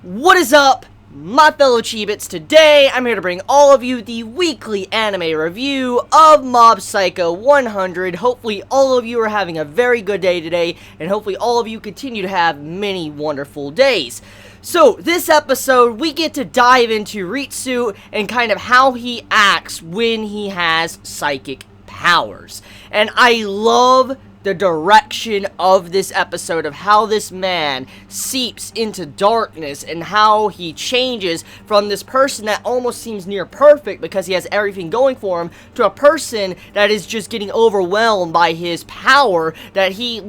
What is up, my fellow Chibits? Today, I'm here to bring all of you the weekly anime review of Mob Psycho 100. Hopefully, all of you are having a very good day today, and hopefully all of you continue to have many wonderful days. So, this episode, we get to dive into Ritsu and kind of how he acts when he has psychic powers. And I love the direction of this episode, of how this man seeps into darkness and how he changes from this person that almost seems near perfect because he has everything going for him to a person that is just getting overwhelmed by his power, that he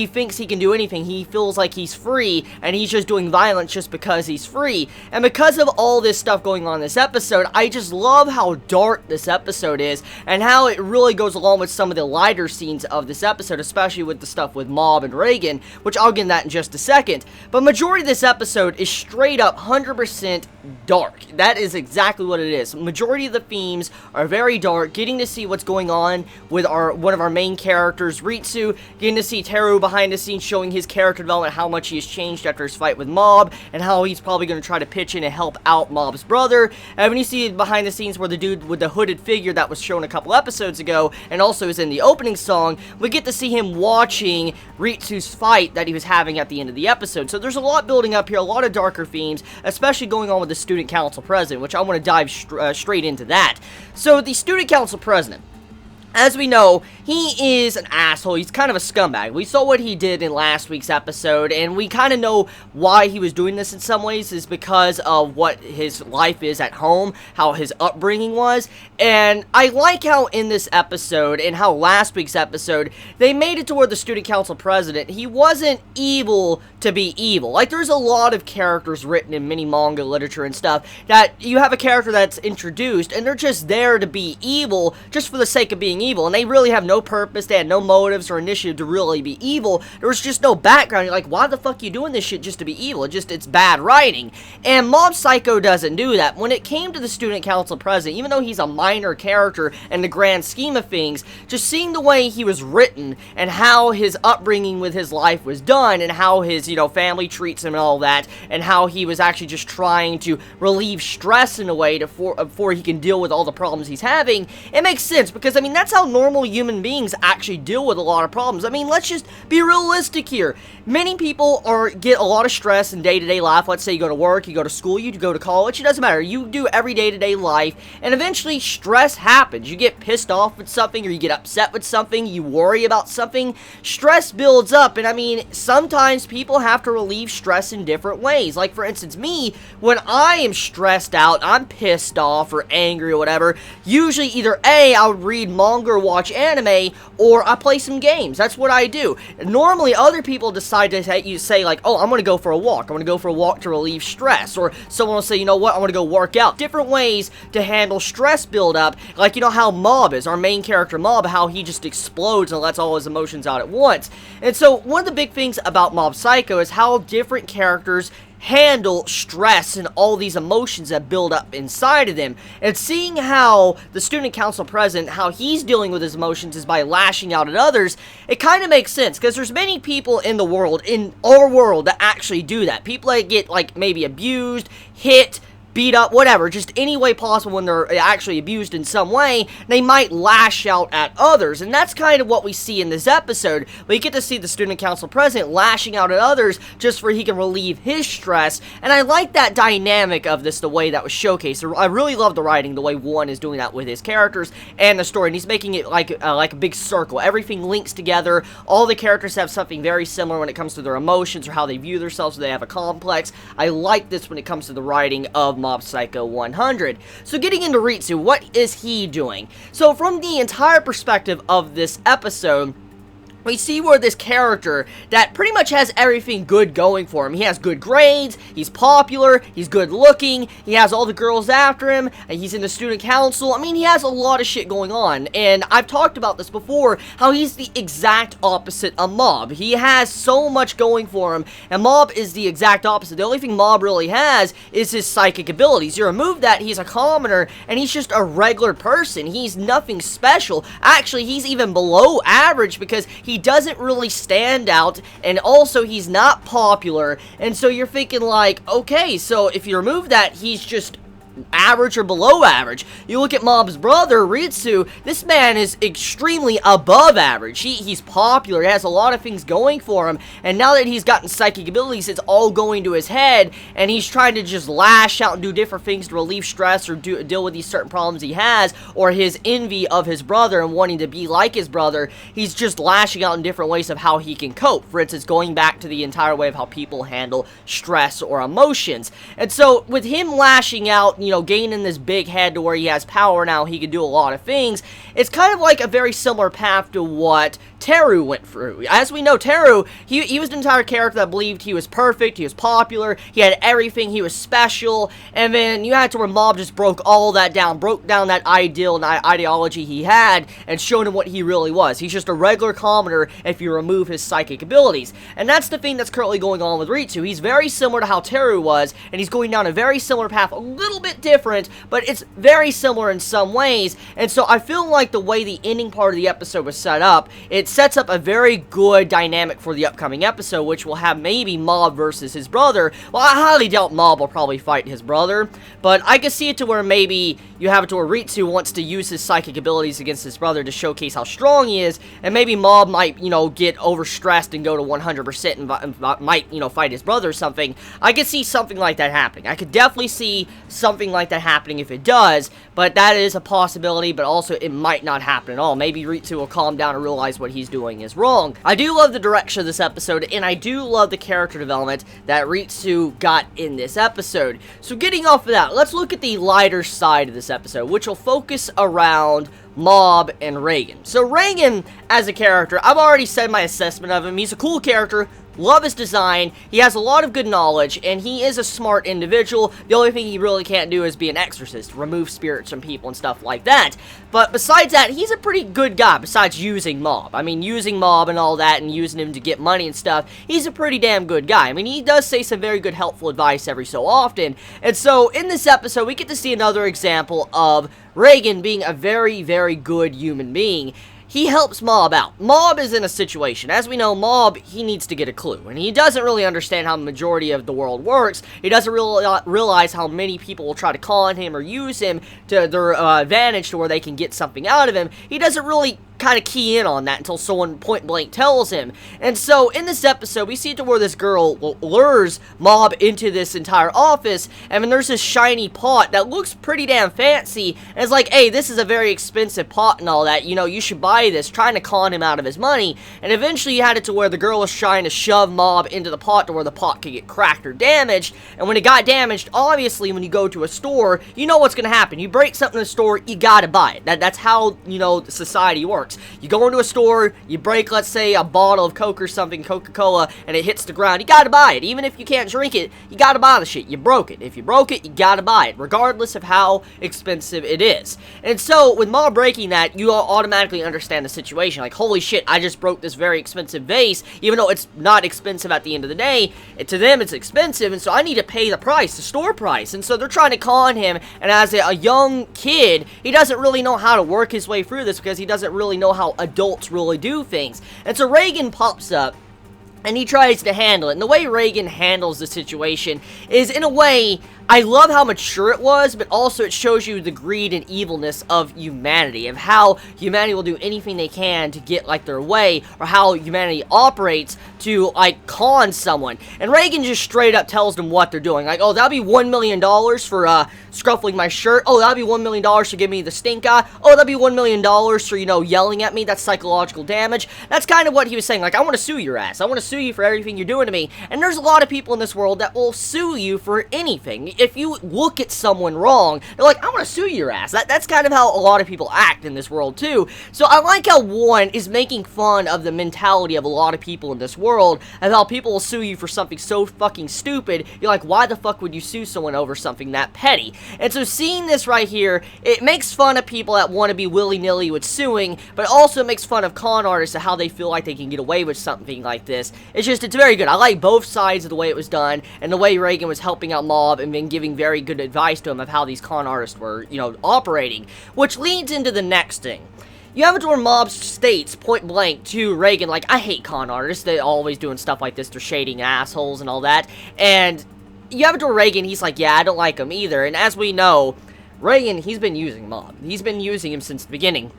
thinks he can do anything. He feels like he's free and he's just doing violence just because he's free. And because of all this stuff going on in this episode, I just love how dark this episode is and how it really goes along with some of the lighter scenes of this episode, especially with the stuff with Mob and Reagan, which I'll get into that in just a second. But majority of this episode is straight up 100% dark. That is exactly what it is. Majority of the themes are very dark, getting to see what's going on with one of our main characters, Ritsu, getting to see Teru behind the scenes showing his character development, how much he has changed after his fight with Mob, and how he's probably going to try to pitch in and help out Mob's brother. And when you see behind the scenes where the dude with the hooded figure that was shown a couple episodes ago, and also is in the opening song, we get to see him watching Ritsu's fight that he was having at the end of the episode. So there's a lot building up here, a lot of darker themes, especially going on with the student council president, which I want to dive straight into that. So the student council president, as we know, he is an asshole. He's kind of a scumbag. We saw what he did in last week's episode, and we kind of know why he was doing this in some ways is because of what his life is at home, how his upbringing was. And I like how in this episode, and how last week's episode, they made it to where the student council president, he wasn't evil to be evil. Like, there's a lot of characters written in mini manga literature and stuff that you have a character that's introduced, and they're just there to be evil, just for the sake of being evil, and they really have no purpose, they had no motives or initiative to really be evil. There was just no background. You're like, why the fuck are you doing this shit just to be evil? It's bad writing. And Mob Psycho doesn't do that. When it came to the student council president, even though he's a minor character in the grand scheme of things, just seeing the way he was written and how his upbringing with his life was done and how his, family treats him and all that, and how he was actually just trying to relieve stress in a way before he can deal with all the problems he's having, it makes sense because, that's how normal human beings actually deal with a lot of problems. Let's just be realistic here. Many people get a lot of stress in day-to-day life. Let's say you go to work, you go to school, you go to college, it doesn't matter. You do every day-to-day life, and eventually stress happens. You get pissed off with something, or you get upset with something, you worry about something. Stress builds up, and sometimes people have to relieve stress in different ways. Like, for instance, me, when I am stressed out, I'm pissed off or angry or whatever, usually either A, I would read manga or watch anime, or I play some games. That's what I do. Normally, other people decide to say like, oh, I'm gonna go for a walk. I'm gonna go for a walk to relieve stress. Or someone will say, you know what, I'm gonna go work out. Different ways to handle stress buildup. Like, how Mob is, our main character Mob, how he just explodes and lets all his emotions out at once. And so, one of the big things about Mob Psycho is how different characters handle stress and all these emotions that build up inside of them. And seeing how the student council president, how he's dealing with his emotions is by lashing out at others, it kind of makes sense, because there's many people in the world, in our world, that actually do that. People that get, like, maybe abused, hit, beat up, whatever, just any way possible when they're actually abused in some way, they might lash out at others, and that's kind of what we see in this episode. We get to see the student council president lashing out at others just for he can relieve his stress, and I like that dynamic of this, the way that was showcased. I really love the writing, the way One is doing that with his characters and the story, and he's making it like a big circle. Everything links together, all the characters have something very similar when it comes to their emotions or how they view themselves, so they have a complex. I like this when it comes to the writing of Mob Psycho 100. So getting into Ritsu, what is he doing? So from the entire perspective of this episode, we see where this character that pretty much has everything good going for him. He has good grades, he's popular, he's good looking, he has all the girls after him, and he's in the student council. He has a lot of shit going on, and I've talked about this before, how he's the exact opposite of Mob. He has so much going for him, and Mob is the exact opposite. The only thing Mob really has is his psychic abilities. You remove that, he's a commoner, and he's just a regular person. He's nothing special. Actually, he's even below average because he he doesn't really stand out, and also he's not popular, and so you're thinking like, okay, so if you remove that, he's just average or below average. You look at Mob's brother, Ritsu, this man is extremely above average. He's popular, he has a lot of things going for him, and now that he's gotten psychic abilities, it's all going to his head, and he's trying to just lash out and do different things to relieve stress or deal with these certain problems he has, or his envy of his brother and wanting to be like his brother. He's just lashing out in different ways of how he can cope. For instance, going back to the entire way of how people handle stress or emotions. And so, with him lashing out, you know, gaining this big head to where he has power now, he can do a lot of things. It's kind of like a very similar path to what Teru went through. As we know, Teru, he was an entire character that believed he was perfect, he was popular, he had everything, he was special, and then you had to where Mob just broke all that down, broke down that ideal and ideology he had, and showed him what he really was. He's just a regular commoner if you remove his psychic abilities. And that's the thing that's currently going on with Ritsu. He's very similar to how Teru was, and he's going down a very similar path, a little bit different, but it's very similar in some ways. And so I feel like the way the ending part of the episode was set up, it sets up a very good dynamic for the upcoming episode, which will have maybe Mob versus his brother. Well, I highly doubt Mob will probably fight his brother, but I can see it to where maybe you have it to where Ritsu wants to use his psychic abilities against his brother to showcase how strong he is, and maybe Mob might, you know, get overstressed and go to 100% and might, you know, fight his brother or something. I could see something like that happening. I could definitely see something like that happening if it does, but that is a possibility, but also it might not happen at all. Maybe Ritsu will calm down and realize what he's doing is wrong. I do love the direction of this episode, and I do love the character development that Ritsu got in this episode. So getting off of that, let's look at the lighter side of this episode, which will focus around Mob and Reagan. So Reagan, as a character, I've already said my assessment of him. He's a cool character. Love his design, he has a lot of good knowledge, and he is a smart individual. The only thing he really can't do is be an exorcist, remove spirits from people and stuff like that. But besides that, he's a pretty good guy, besides using Mob. I mean, using Mob and all that, and using him to get money and stuff, he's a pretty damn good guy. I mean, he does say some very good helpful advice every so often. And so, in this episode, we get to see another example of Reagan being a very, very good human being. He helps Mob out. Mob is in a situation. As we know, Mob, he needs to get a clue. And he doesn't really understand how the majority of the world works. He doesn't realize how many people will try to con him or use him to their advantage to where they can get something out of him. He doesn't really kind of key in on that until someone point blank tells him. And so in this episode, we see to where this girl lures Mob into this entire office, and then there's this shiny pot that looks pretty damn fancy, and it's like, hey, this is a very expensive pot and all that, you know, you should buy this, trying to con him out of his money. And eventually you had it to where the girl was trying to shove Mob into the pot to where the pot could get cracked or damaged, and when it got damaged, obviously when you go to a store, you know what's gonna happen. You break something in the store, you gotta buy it. That's how, you know, society works. You go into a store, you break, let's say, a bottle of Coke or something, Coca-Cola, and it hits the ground, you gotta buy it. Even if you can't drink it, you gotta buy the shit. You broke it. If you broke it, you gotta buy it, regardless of how expensive it is. And so, with Mob breaking that, you automatically understand the situation. Like, holy shit, I just broke this very expensive vase, even though it's not expensive at the end of the day. To them, it's expensive, and so I need to pay the price, the store price. And so they're trying to con him, and as a young kid, he doesn't really know how to work his way through this because he doesn't really know how adults really do things. And so Reagan pops up, and he tries to handle it. And the way Reagan handles the situation is, in a way, I love how mature it was, but also it shows you the greed and evilness of humanity, of how humanity will do anything they can to get, like, their way, or how humanity operates to, like, con someone. And Reagan just straight up tells them what they're doing. Like, oh, that'll be $1 million for, scruffling my shirt. Oh, that'll be $1 million to give me the stink eye. Oh, that'll be $1 million for, you know, yelling at me. That's psychological damage. That's kind of what he was saying. Like, I want to sue your ass. I want to sue you for everything you're doing to me. And there's a lot of people in this world that will sue you for anything. If you look at someone wrong, they're like, I want to sue your ass. That's kind of how a lot of people act in this world, too. So I like how one is making fun of the mentality of a lot of people in this world, and how people will sue you for something so fucking stupid. You're like, why the fuck would you sue someone over something that petty? And so seeing this right here, it makes fun of people that want to be willy-nilly with suing, but also makes fun of con artists and how they feel like they can get away with something like this. It's very good. I like both sides of the way it was done, and the way Reagan was helping out Mob and then giving very good advice to him of how these con artists were, you know, operating. Which leads into the next thing. You have it to where Mob states point blank to Reagan, like, I hate con artists, they're always doing stuff like this, they're shading assholes and all that, and you have it to where Reagan, he's like, yeah, I don't like him either, and as we know, Reagan, he's been using Mob. He's been using him since the beginning.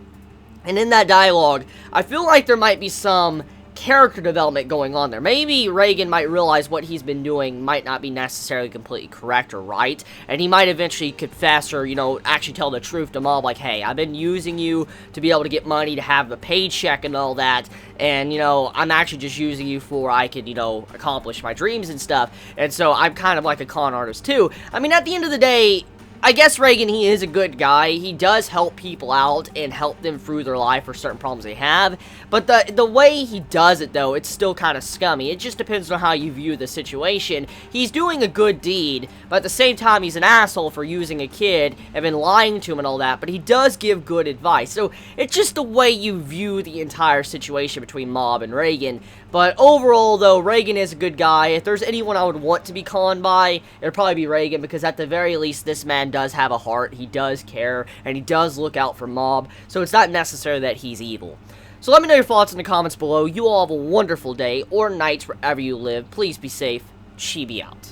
And in that dialogue, I feel like there might be some character development going on there. Maybe Reagan might realize what he's been doing might not be necessarily completely correct or right, and he might eventually confess or, you know, actually tell the truth to Mob, like, hey, I've been using you to be able to get money, to have a paycheck and all that, and, you know, I'm actually just using you for I could, you know, accomplish my dreams and stuff, and so I'm kind of like a con artist too. I mean, at the end of the day, I guess Reagan, he is a good guy. He does help people out and help them through their life or certain problems they have. But the way he does it, though, it's still kind of scummy. It just depends on how you view the situation. He's doing a good deed, but at the same time, he's an asshole for using a kid and been lying to him and all that. But he does give good advice. So it's just the way you view the entire situation between Mob and Reagan. But overall, though, Reagan is a good guy. If there's anyone I would want to be conned by, it'd probably be Reagan, because at the very least, this man does have a heart, he does care, and he does look out for Mob, so it's not necessary that he's evil. So let me know your thoughts in the comments below. You all have a wonderful day or night wherever you live. Please be safe. Chibi out.